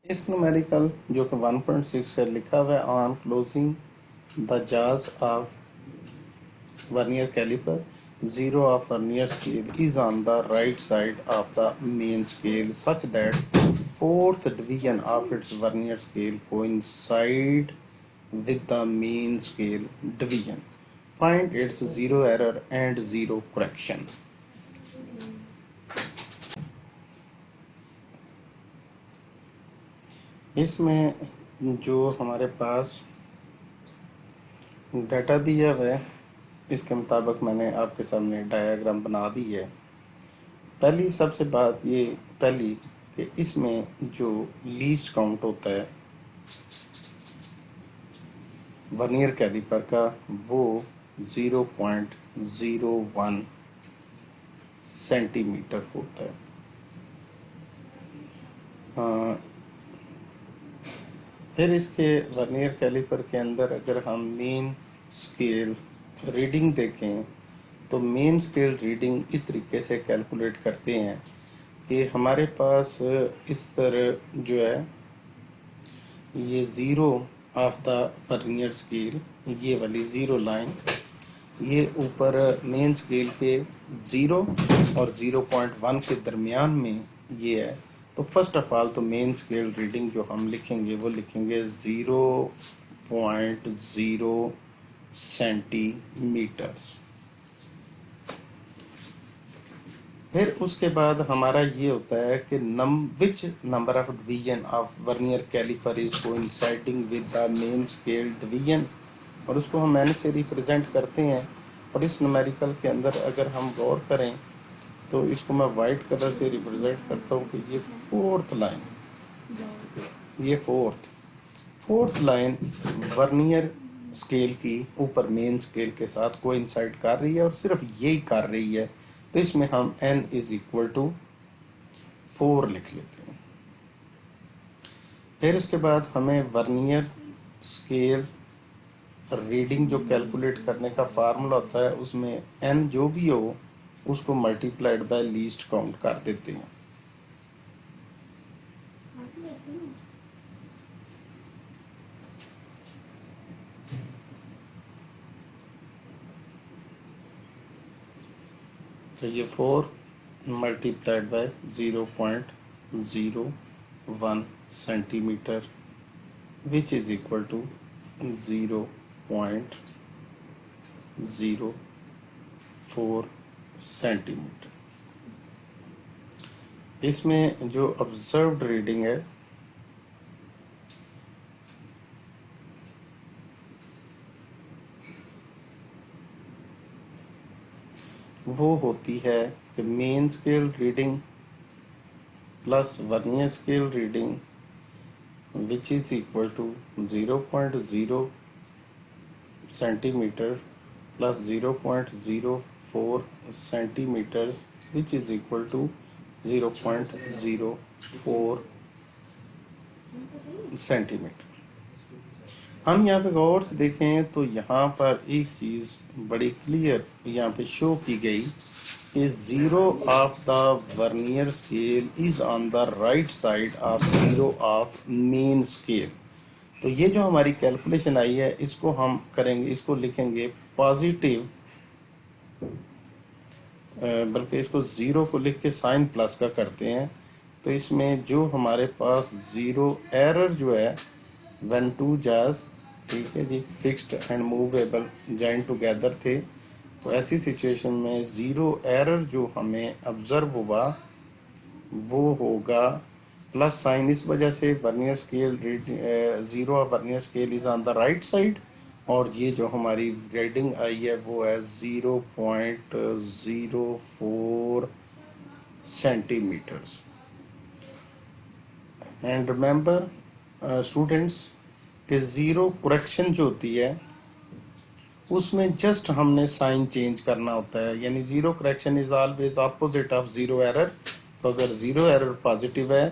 इस न्यूमेरिकल जो कि 1.6 है लिखा हुआ है on closing the jaws of vernier calliper zero of vernier scale is on the right side of the main scale such that fourth division of its vernier scale coincide with the main scale division. Find its zero error and zero correction. इसमें जो हमारे पास data दिया हुआ है इसके मुताबिक मैंने आपके सामने डायग्राम बना दी है। पहली सबसे बात ये पहली कि इसमें जो लीस्ट काउंट होता है वर्नियर कैलिपर का वो 0.01 सेंटीमीटर होता है। फिर इसके वर्नियर कैलिपर के अंदर अगर हम मेन स्केल रीडिंग देखें तो मेन स्केल रीडिंग इस तरीके से कैलकुलेट करते हैं कि हमारे पास इस तरह जो है ये zero of the vernier scale, ये वाली ज़ीरो लाइन, ये ऊपर मेन स्केल के 0 और 0.1 के दरमियान में ये है। तो फर्स्ट ऑफ ऑल तो मेन स्केल रीडिंग जो हम लिखेंगे वो लिखेंगे 0.0 सेंटीमीटर्स। फिर उसके बाद हमारा ये होता है कि which number of division of vernier calliper is coinciding with the main scale division, और उसको हम एन से रिप्रेजेंट करते हैं। और इस न्यूमेरिकल के अंदर अगर हम गौर करें तो इसको मैं वाइट कलर से रिप्रेजेंट करता हूँ कि ये फोर्थ लाइन, ये फोर्थ लाइन वर्नियर स्केल की ऊपर मेन स्केल के साथ कोइंसाइड कर रही है और सिर्फ यही कर रही है। तो इसमें हम n इज इक्वल टू 4 लिख लेते हैं। फिर उसके बाद हमें वर्नियर स्केल रीडिंग जो कैलकुलेट करने का फार्मूला होता है उसमें n जो भी हो उसको मल्टीप्लाइड बाय लीस्ट काउंट कर देते हैं। तो ये 4 multiplied by 0.01 centimetre which is equal to 0.04 centimetre. इसमें जो ऑब्जर्व्ड रीडिंग है वो होती है कि main scale reading plus vernier scale reading which is equal to 0.0 centimetre plus 0.04 centimetres which is equal to 0.04 centimetre. हम यहाँ पे गौर से देखें तो यहाँ पर एक चीज़ बड़ी क्लियर यहाँ पे शो की गई कि zero of the vernier scale is on the right side of zero of main scale. तो ये जो हमारी कैलकुलेशन आई है इसको हम करेंगे, इसको लिखेंगे पॉजिटिव, बल्कि इसको ज़ीरो को लिख के साइन प्लस का करते हैं। तो इसमें जो हमारे पास ज़ीरो एरर जो है when two jars, ठीक है जी, fixed and movable join together थे, तो ऐसी सिचुएशन में ज़ीरो एरर जो हमें ऑब्जर्व हुआ वो होगा प्लस साइन, इस वजह से vernier scale zero of vernier scale is on the right side, और ये जो हमारी रीडिंग आई है वो है 0.04 सेंटीमीटर्स। एंड रिमेंबर स्टूडेंट्स कि ज़ीरो करेक्शन जो होती है उसमें जस्ट हमने साइन चेंज करना होता है, यानी zero correction is always opposite of zero error. तो अगर ज़ीरो एरर पॉजिटिव है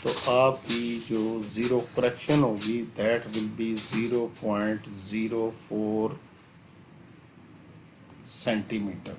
तो आपकी जो ज़ीरो करेक्शन होगी दैट विल बी 0.04 सेंटीमीटर।